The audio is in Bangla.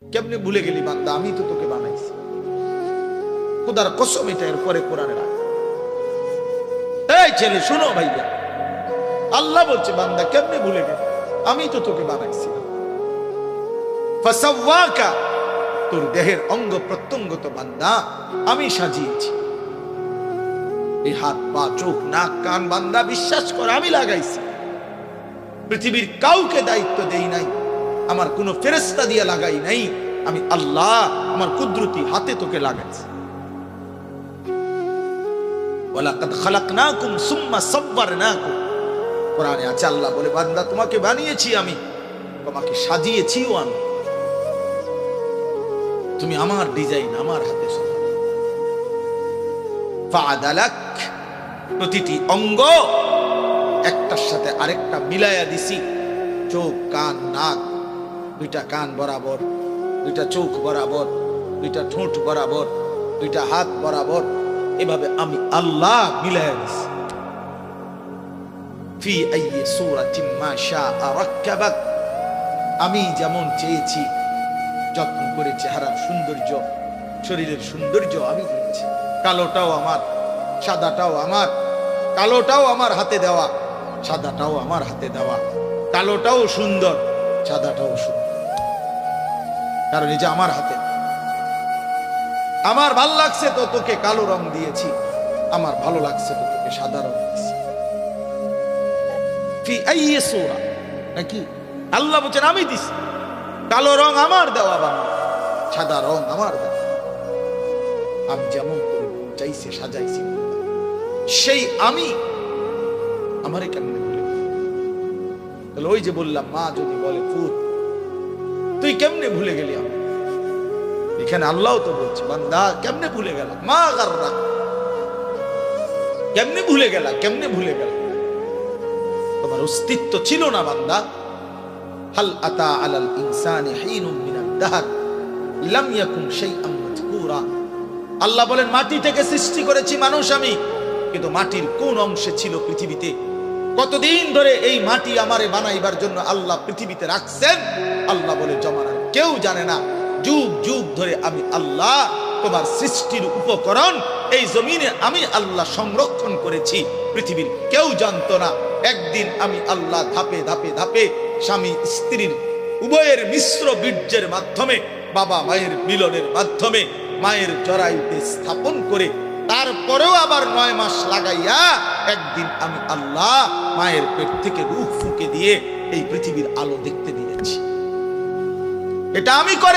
কেমনে ভুলে গেলি বান্দা, আমি তো তোকে বানাইছি। খোদার কসম, এটা এর পরে কোরআনে রাখ। এই ছেলে শুনো ভাইয়া, আল্লাহ বলছে বান্দা কেমনে ভুলে গেলি, আমি তো তোকে বানাইছি। ফাসাওয়াকা, তোর দেহের অঙ্গ প্রত্যঙ্গ তো বান্দা আমি সাজিয়েছি। এই হাত পা চোখ নাক কান বান্দা বিশ্বাস করে আমি লাগাইছি। পৃথিবীর কাউকে দায়িত্ব দেই নাই, আমার কোন ফেরেশতা দিয়ে লাগাই নাই, আমি আল্লাহ আমার কুদরতি হাতে তোকে লাগাইছি। ওয়ালাকাদ খালাকনাকুম সুম্মা সাব্বারনাকুম, কোরআনে আছে আল্লাহ বলে বান্দা তোমাকে বানিয়েছি আমি, তোমাকে সাজিয়েছিও আমি, তুমি আমার ডিজাইন আমার হাতে সাজাও। ফাআদালাক, প্রতিটি অঙ্গ একটার সাথে আরেকটা মিলাইয়া দিছি। চোখ কান নাক, দুইটা কান বরাবর, দুইটা চোখ বরাবর, দুইটা ঠোঁট বরাবর, দুইটা হাত বরাবর, এভাবে আমি আল্লাহ মিলাইয়া দিছি। ফি আইয়ি সূরাতিন মা শাআ রাক্কাবাক, আমি যেমন চেয়েছি যত্ন করে চেহারার সৌন্দর্য, শরীরের সৌন্দর্য আমি দিয়েছি। কালোটাও আমার, সাদাটাও আমার, কালোটাও আমার হাতে দেওয়া, সাদাটাও আমার হাতে দেওয়া। কালোটাও সুন্দর, সাদাটাও সুন্দর, কারণ এই যে আমার হাতে। আমার ভালো লাগছে তো তোকে কালো রং দিয়েছি, আমার ভালো লাগছে তো তোকে সাদা রং দিয়েছি। ফি আইয়ি সূরা, নাকি আল্লাহ বলেন আমি দিছি। কালো রং আমার দেওয়া বাবা, সাদা রং আমার দেওয়া। আমি যেমন করে চাইছে সাজাইছি, সেই আমি আমারে কেমনে ভুলে গেলি? তাহলে ওই যে বললাম, মা যদি বলে ফুট তুই কেমনে ভুলে গেলি আমি, এখানে আল্লাহ তো বলছে বান্দা কেমনে ভুলে গেল, মা গাররা, কেমনে ভুলে গেলা, কেমনে ভুলে গেল? তোমার অস্তিত্ব ছিল না বান্দা। হাল আতা আলাল ইনসানি হিনুম মিনাদ দাহর লাম ইয়াকুন শাইআন মাযকুরা। আল্লাহ বলেন মাটি থেকে সৃষ্টি করেছি মানুষ আমি, কিন্তু মাটির কোন অংশে ছিল পৃথিবীতে? কতদিন ধরে এই মাটি আমারে বানাইবার জন্য আল্লাহ পৃথিবীতে রাখছেন, আল্লাহ বলে জমানার কেউ জানে না। যুগ যুগ ধরে আমি আল্লাহ তোমার সৃষ্টির উপকরণ এই জমিনে আমি আল্লাহ সংরক্ষণ করেছি, পৃথিবীর কেউ জানতো না। একদিন আমি আল্লাহ ধাপে ধাপে ধাপে স্বামী স্ত্রীর উভয়ের মিশ্র বীর্যের মাধ্যমে, বাবা মায়ের মিলনের মাধ্যমে মায়ের জরায়ুতে স্থাপন করে, তারপরেও আবার 9 মাস লাগাইয়া একদিন আমি আল্লাহ মায়ের পেট থেকে রূহ ফুঁকে দিয়ে এই পৃথিবীর আলো দেখতে দিয়েছি। এটা আমি করে